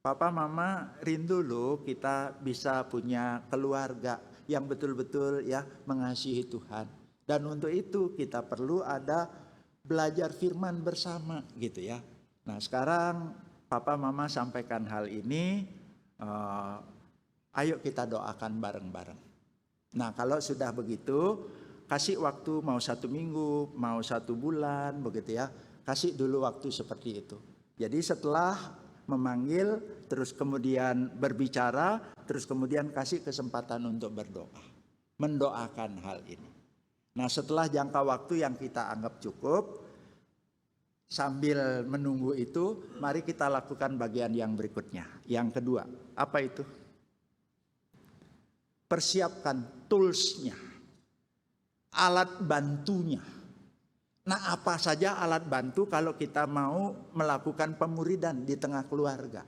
Papa mama rindu loh kita bisa punya keluarga yang betul-betul ya mengasihi Tuhan. Dan untuk itu kita perlu ada belajar firman bersama gitu ya. Nah sekarang papa mama sampaikan hal ini, ayo kita doakan bareng-bareng. Nah kalau sudah begitu, kasih waktu mau 1 minggu, mau 1 bulan begitu ya. Kasih dulu waktu seperti itu. Jadi setelah memanggil, terus kemudian berbicara, terus kemudian kasih kesempatan untuk berdoa. Mendoakan hal ini. Nah setelah jangka waktu yang kita anggap cukup, sambil menunggu itu, mari kita lakukan bagian yang berikutnya. Yang kedua, apa itu? Persiapkan toolsnya. alat bantunya. Nah, apa saja alat bantu kalau kita mau melakukan pemuridan di tengah keluarga?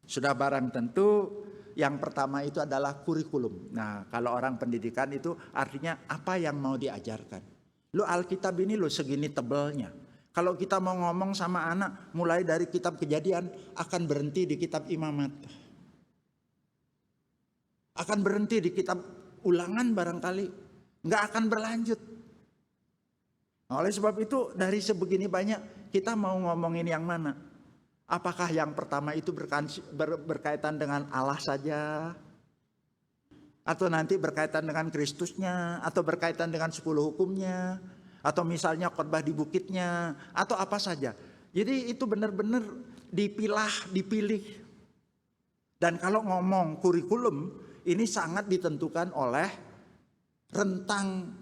Sudah barang tentu yang pertama itu adalah kurikulum. Nah, kalau orang pendidikan itu artinya apa yang mau diajarkan. Lu Alkitab ini lo segini tebelnya. Kalau kita mau ngomong sama anak mulai dari kitab Kejadian akan berhenti di kitab Imamat. Akan berhenti di kitab Ulangan barangkali. Nggak akan berlanjut. Oleh sebab itu dari sebegini banyak kita mau ngomongin yang mana? Apakah yang pertama itu berkaitan dengan Allah saja? Atau nanti berkaitan dengan Kristusnya? Atau berkaitan dengan 10 hukumnya? Atau misalnya khotbah di bukitnya? Atau apa saja? Jadi itu benar-benar dipilih. Dan kalau ngomong kurikulum ini sangat ditentukan oleh rentang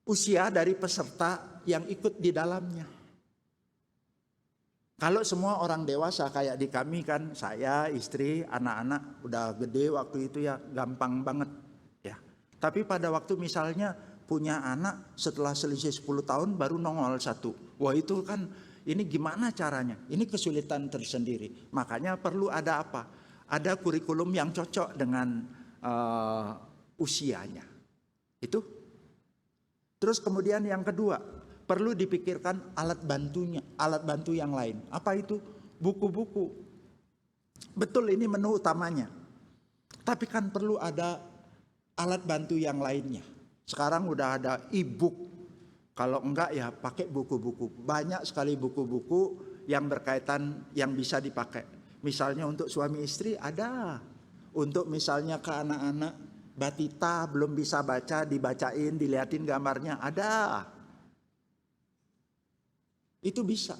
usia dari peserta yang ikut di dalamnya. Kalau semua orang dewasa kayak di kami kan, saya, istri, anak-anak udah gede waktu itu ya, gampang banget ya. Tapi pada waktu misalnya punya anak setelah selisih 10 tahun baru nongol satu. Wah itu kan ini gimana caranya? Ini kesulitan tersendiri. Makanya perlu ada apa? Ada kurikulum yang cocok dengan usianya. Itu. Terus kemudian yang kedua, perlu dipikirkan alat bantunya, alat bantu yang lain. Apa itu? Buku-buku. Betul ini menu utamanya. Tapi kan perlu ada alat bantu yang lainnya. Sekarang udah ada e-book. Kalau enggak ya pakai buku-buku. Banyak sekali buku-buku yang berkaitan yang bisa dipakai. Misalnya untuk suami istri ada. Untuk misalnya ke anak-anak batita belum bisa baca, dibacain, dilihatin gambarnya, ada. Itu bisa.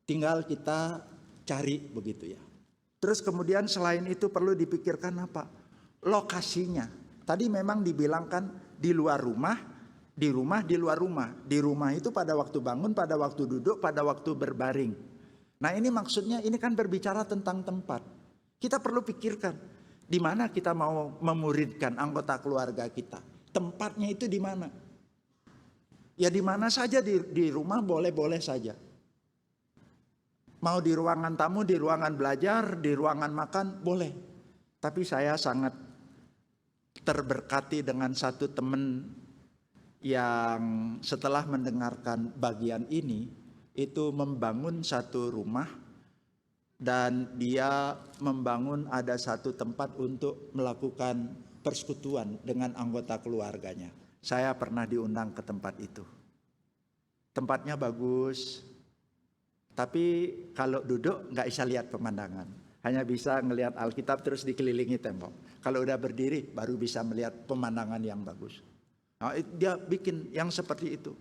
Tinggal kita cari begitu ya. Terus kemudian selain itu perlu dipikirkan apa? Lokasinya. Tadi memang dibilangkan di luar rumah, di rumah, di luar rumah. Di rumah itu pada waktu bangun, pada waktu duduk, pada waktu berbaring. Nah ini maksudnya ini kan berbicara tentang tempat. Kita perlu pikirkan. Di mana kita mau memuridkan anggota keluarga kita? Tempatnya itu di mana? Ya di mana saja di rumah boleh-boleh saja. Mau di ruangan tamu, di ruangan belajar, di ruangan makan boleh. Tapi saya sangat terberkati dengan satu teman yang setelah mendengarkan bagian ini itu membangun satu rumah. Dan dia membangun ada satu tempat untuk melakukan persekutuan dengan anggota keluarganya. Saya pernah diundang ke tempat itu. Tempatnya bagus, tapi kalau duduk nggak bisa lihat pemandangan. Hanya bisa ngelihat Alkitab terus dikelilingi tembok. Kalau udah berdiri baru bisa melihat pemandangan yang bagus. Nah, dia bikin yang seperti itu.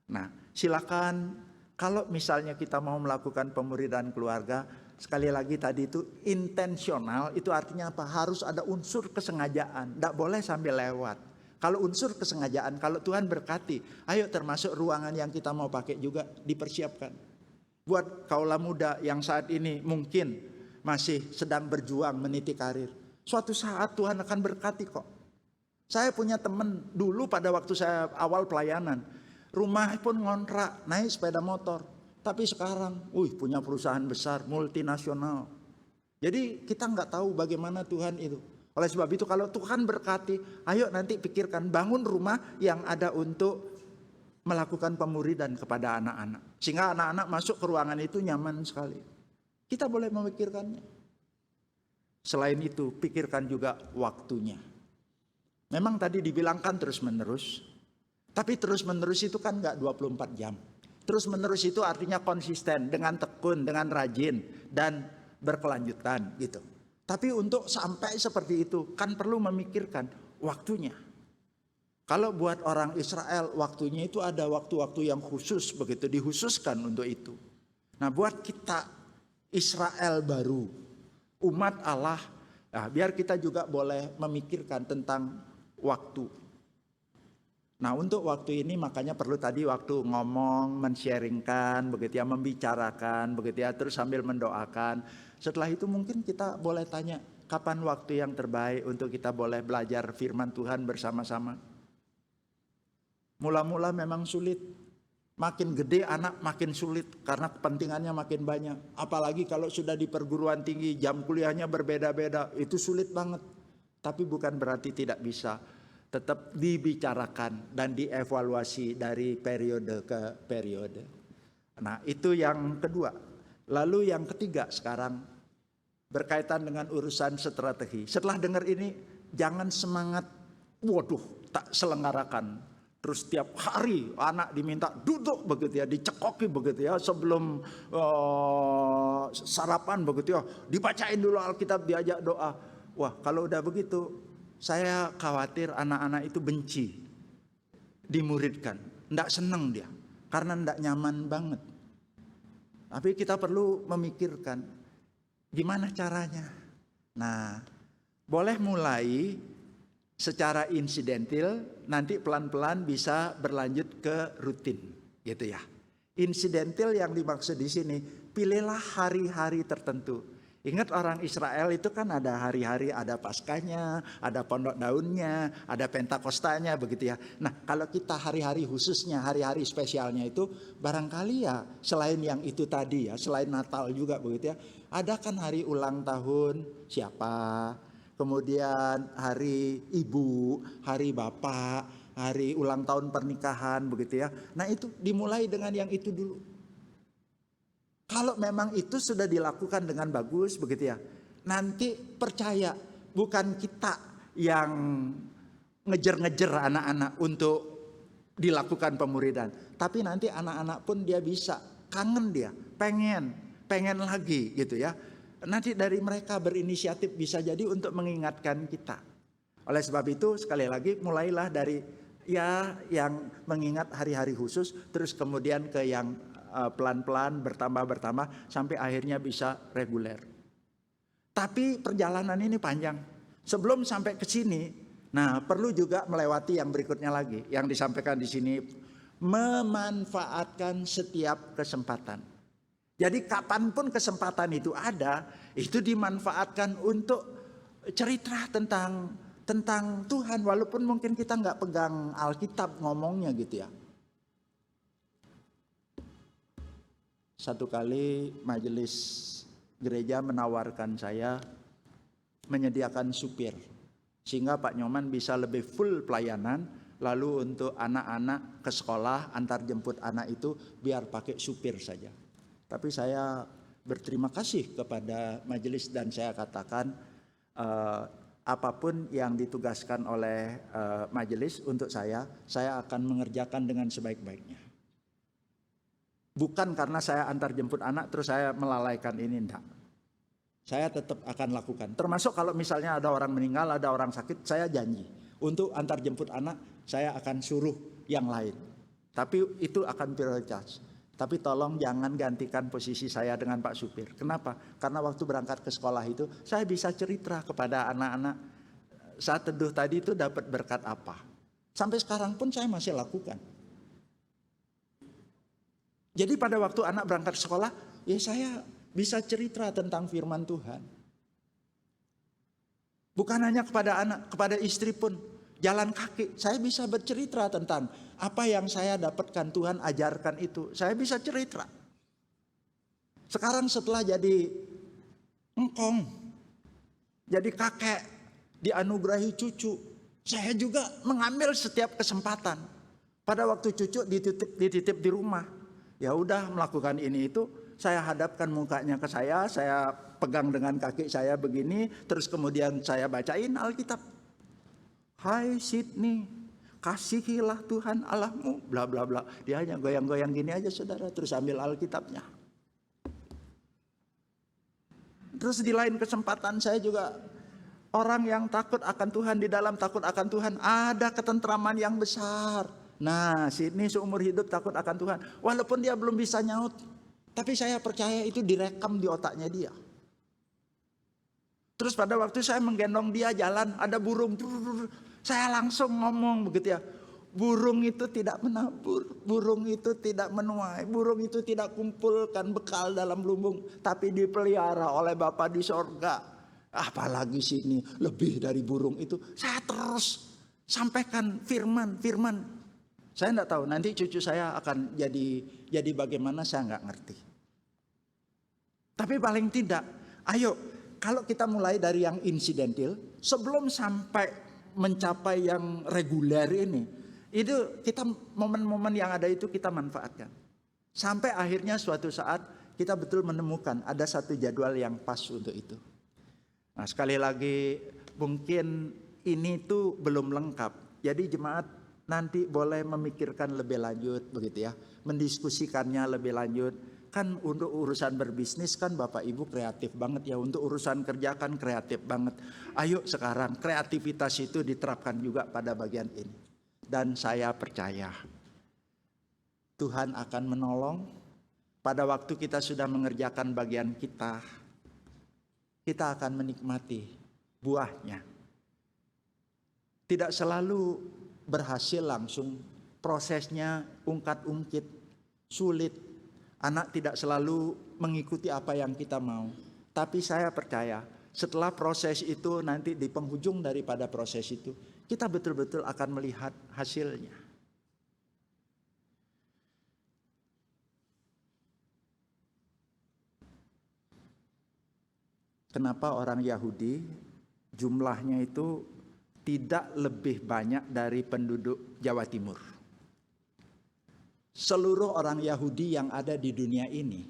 Nah, silakan. Kalau misalnya kita mau melakukan pemuridan keluarga, sekali lagi tadi itu intensional, itu artinya apa? Harus ada unsur kesengajaan, tidak boleh sambil lewat. Kalau unsur kesengajaan, kalau Tuhan berkati, ayo termasuk ruangan yang kita mau pakai juga dipersiapkan. Buat kaula muda yang saat ini mungkin masih sedang berjuang meniti karir, suatu saat Tuhan akan berkati kok. Saya punya teman dulu pada waktu saya awal pelayanan, rumah pun ngontrak, naik sepeda motor. Tapi sekarang, punya perusahaan besar, multinasional. Jadi kita nggak tahu bagaimana Tuhan itu. Oleh sebab itu kalau Tuhan berkati, ayo nanti pikirkan bangun rumah yang ada untuk melakukan pemuridan kepada anak-anak. Sehingga anak-anak masuk ke ruangan itu nyaman sekali. Kita boleh memikirkannya. Selain itu, pikirkan juga waktunya. Memang tadi dibilangkan terus-menerus. Tapi terus-menerus itu kan nggak 24 jam. Terus-menerus itu artinya konsisten, dengan tekun, dengan rajin, dan berkelanjutan gitu. Tapi untuk sampai seperti itu kan perlu memikirkan waktunya. Kalau buat orang Israel waktunya itu ada waktu-waktu yang khusus begitu, dihususkan untuk itu. Nah buat kita Israel baru, umat Allah, nah, biar kita juga boleh memikirkan tentang waktu. Nah untuk waktu ini makanya perlu tadi waktu ngomong, men-sharingkan, begitu ya, membicarakan, begitu ya, terus sambil mendoakan. Setelah itu mungkin kita boleh tanya, kapan waktu yang terbaik untuk kita boleh belajar firman Tuhan bersama-sama. Mula-mula memang sulit. Makin gede anak makin sulit karena kepentingannya makin banyak. Apalagi kalau sudah di perguruan tinggi, jam kuliahnya berbeda-beda, itu sulit banget. Tapi bukan berarti tidak bisa. Tetap dibicarakan dan dievaluasi dari periode ke periode. Nah, itu yang kedua. Lalu yang ketiga sekarang berkaitan dengan urusan strategi. Setelah dengar ini, jangan semangat, waduh, tak selenggarakan. Terus tiap hari anak diminta duduk begitu ya, dicekoki begitu ya, sebelum sarapan begitu ya, dibacain dulu Alkitab, diajak doa. Wah, kalau udah begitu, saya khawatir anak-anak itu benci dimuridkan, ndak seneng dia, karena ndak nyaman banget. Tapi kita perlu memikirkan gimana caranya. Nah, boleh mulai secara insidental, nanti pelan-pelan bisa berlanjut ke rutin, gitu ya. Insidental yang dimaksud di sini, pilihlah hari-hari tertentu. Ingat orang Israel itu kan ada hari-hari, ada Paskahnya, ada Pondok Daunnya, ada Pentakostanya begitu ya. Nah, kalau kita hari-hari khususnya, hari-hari spesialnya itu barangkali ya selain yang itu tadi ya, selain Natal juga begitu ya. Ada kan hari ulang tahun siapa? Kemudian hari ibu, hari bapak, hari ulang tahun pernikahan begitu ya. Nah, itu dimulai dengan yang itu dulu. Kalau memang itu sudah dilakukan dengan bagus begitu ya. Nanti percaya bukan kita yang ngejer-ngejer anak-anak untuk dilakukan pemuridan. Tapi nanti anak-anak pun dia bisa, kangen dia, pengen lagi gitu ya. Nanti dari mereka berinisiatif bisa jadi untuk mengingatkan kita. Oleh sebab itu sekali lagi mulailah dari ya yang mengingat hari-hari khusus, terus kemudian ke yang pelan-pelan bertambah sampai akhirnya bisa reguler. Tapi perjalanan ini panjang. Sebelum sampai ke sini, nah perlu juga melewati yang berikutnya lagi yang disampaikan di sini, memanfaatkan setiap kesempatan. Jadi kapanpun kesempatan itu ada, itu dimanfaatkan untuk cerita tentang Tuhan, walaupun mungkin kita nggak pegang Alkitab ngomongnya gitu ya. Satu kali majelis gereja menawarkan saya menyediakan supir, sehingga Pak Nyoman bisa lebih full pelayanan. Lalu untuk anak-anak ke sekolah, antar jemput anak itu biar pakai supir saja. Tapi saya berterima kasih kepada majelis dan saya katakan apapun yang ditugaskan oleh majelis untuk saya akan mengerjakan dengan sebaik-baiknya. Bukan karena saya antar jemput anak terus saya melalaikan ini, enggak. Saya tetap akan lakukan. Termasuk kalau misalnya ada orang meninggal, ada orang sakit, saya janji untuk antar jemput anak saya akan suruh yang lain. Tapi itu akan prioritas. Tapi tolong jangan gantikan posisi saya dengan Pak Supir. Kenapa? Karena waktu berangkat ke sekolah itu saya bisa cerita kepada anak-anak saat teduh tadi itu dapat berkat apa. Sampai sekarang pun saya masih lakukan. Jadi pada waktu anak berangkat ke sekolah, ya saya bisa cerita tentang firman Tuhan. Bukan hanya kepada anak, kepada istri pun. Jalan kaki, saya bisa bercerita tentang apa yang saya dapatkan Tuhan ajarkan itu. Saya bisa cerita. Sekarang setelah jadi engkong, jadi kakek, dianugerahi cucu, saya juga mengambil setiap kesempatan. Pada waktu cucu dititip di rumah, ya udah melakukan ini itu, saya hadapkan mukanya ke saya pegang dengan kaki saya begini, terus kemudian saya bacain Alkitab. Hai Sydney, kasihilah Tuhan Allahmu, bla bla bla. Dia hanya goyang-goyang gini aja saudara, terus ambil Alkitabnya. Terus di lain kesempatan saya juga, orang yang takut akan Tuhan, di dalam takut akan Tuhan ada ketentraman yang besar. Nah, Sydney seumur hidup takut akan Tuhan. Walaupun dia belum bisa nyaut, tapi saya percaya itu direkam di otaknya dia. Terus pada waktu saya menggendong dia jalan, ada burung. Saya langsung ngomong begitu ya. Burung itu tidak menabur, burung itu tidak menuai, burung itu tidak kumpulkan bekal dalam lumbung, tapi dipelihara oleh Bapa di sorga. Apalagi sini lebih dari burung itu. Saya terus sampaikan firman. Saya enggak tahu nanti cucu saya akan jadi bagaimana, saya enggak ngerti. Tapi paling tidak, ayo kalau kita mulai dari yang insidental sebelum sampai mencapai yang reguler ini, itu kita momen-momen yang ada itu kita manfaatkan. Sampai akhirnya suatu saat kita betul menemukan ada satu jadwal yang pas untuk itu. Nah, sekali lagi mungkin ini tuh belum lengkap. Jadi jemaat nanti boleh memikirkan lebih lanjut begitu ya, mendiskusikannya lebih lanjut. Kan untuk urusan berbisnis kan Bapak Ibu kreatif banget ya, untuk urusan kerja kan kreatif banget. Ayo sekarang kreativitas itu diterapkan juga pada bagian ini. Dan saya percaya Tuhan akan menolong pada waktu kita sudah mengerjakan bagian kita. Kita akan menikmati buahnya. Tidak selalu berhasil langsung, prosesnya ungkat-ungkit, sulit. Anak tidak selalu mengikuti apa yang kita mau. Tapi saya percaya setelah proses itu nanti di penghujung daripada proses itu, kita betul-betul akan melihat hasilnya. Kenapa orang Yahudi jumlahnya itu tidak lebih banyak dari penduduk Jawa Timur? Seluruh orang Yahudi yang ada di dunia ini,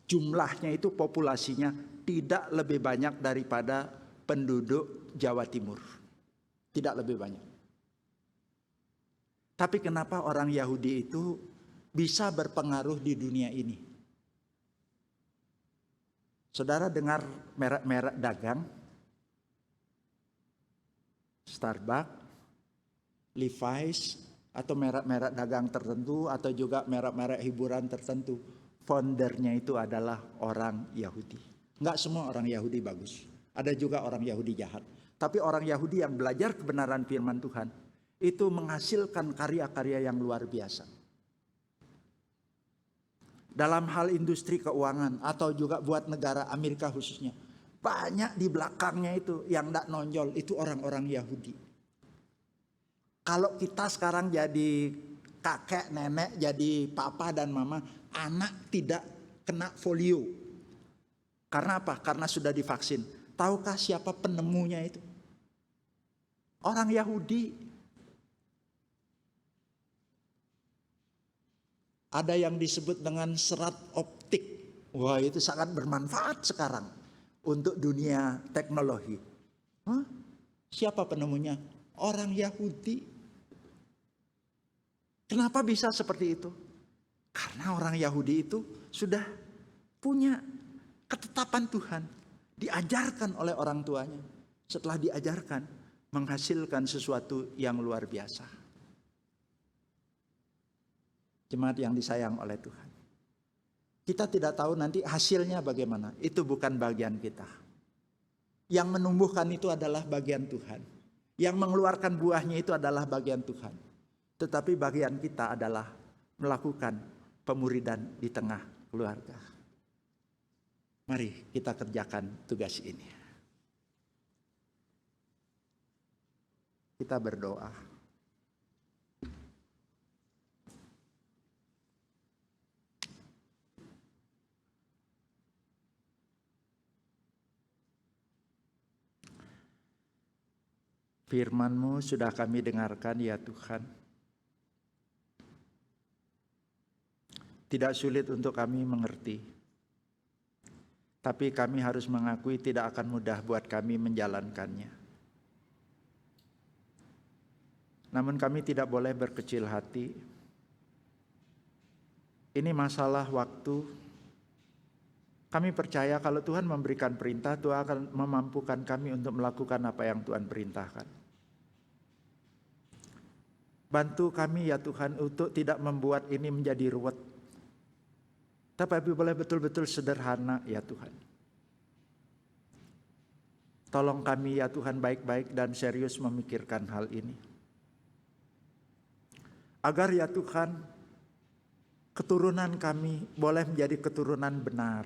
jumlahnya itu populasinya tidak lebih banyak daripada penduduk Jawa Timur. Tidak lebih banyak. Tapi kenapa orang Yahudi itu bisa berpengaruh di dunia ini? Saudara dengar merek-merek dagang? Starbucks, Levi's, atau merek-merek dagang tertentu, atau juga merek-merek hiburan tertentu. Foundernya itu adalah orang Yahudi. Enggak semua orang Yahudi bagus. Ada juga orang Yahudi jahat. Tapi orang Yahudi yang belajar kebenaran firman Tuhan, itu menghasilkan karya-karya yang luar biasa. Dalam hal industri keuangan, atau juga buat negara Amerika khususnya. Banyak di belakangnya itu yang enggak nonjol, itu orang-orang Yahudi. Kalau kita sekarang jadi kakek, nenek, jadi papa dan mama, anak tidak kena polio. Karena apa? Karena sudah divaksin. Tahukah siapa penemunya itu? Orang Yahudi. Ada yang disebut dengan serat optik. Wah, itu sangat bermanfaat sekarang untuk dunia teknologi. Hah? Siapa penemunya? Orang Yahudi. Kenapa bisa seperti itu? Karena orang Yahudi itu sudah punya ketetapan Tuhan. Diajarkan oleh orang tuanya. Setelah diajarkan, menghasilkan sesuatu yang luar biasa. Jemaat yang disayang oleh Tuhan. Kita tidak tahu nanti hasilnya bagaimana. Itu bukan bagian kita. Yang menumbuhkan itu adalah bagian Tuhan. Yang mengeluarkan buahnya itu adalah bagian Tuhan. Tetapi bagian kita adalah melakukan pemuridan di tengah keluarga. Mari kita kerjakan tugas ini. Kita berdoa. Firman-Mu sudah kami dengarkan ya Tuhan. Tidak sulit untuk kami mengerti. Tapi kami harus mengakui tidak akan mudah buat kami menjalankannya. Namun kami tidak boleh berkecil hati. Ini masalah waktu. Kami percaya kalau Tuhan memberikan perintah, Tuhan akan memampukan kami untuk melakukan apa yang Tuhan perintahkan. Bantu kami ya Tuhan untuk tidak membuat ini menjadi ruwet. Tapi boleh betul-betul sederhana ya Tuhan. Tolong kami ya Tuhan baik-baik dan serius memikirkan hal ini. Agar ya Tuhan keturunan kami boleh menjadi keturunan benar.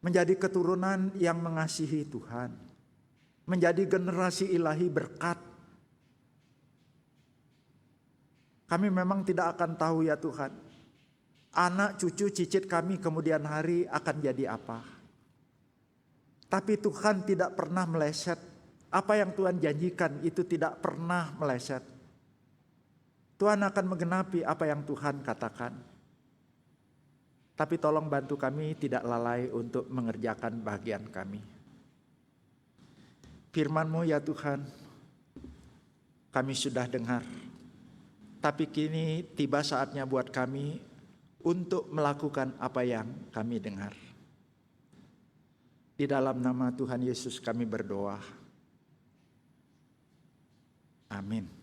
Menjadi keturunan yang mengasihi Tuhan. Menjadi generasi ilahi berkat. Kami memang tidak akan tahu ya Tuhan, anak, cucu, cicit kami kemudian hari akan jadi apa. Tapi Tuhan tidak pernah meleset. Apa yang Tuhan janjikan itu tidak pernah meleset. Tuhan akan menggenapi apa yang Tuhan katakan. Tapi tolong bantu kami tidak lalai untuk mengerjakan bagian kami. Firman-Mu ya Tuhan, kami sudah dengar. Tapi kini tiba saatnya buat kami untuk melakukan apa yang kami dengar. Di dalam nama Tuhan Yesus kami berdoa. Amin.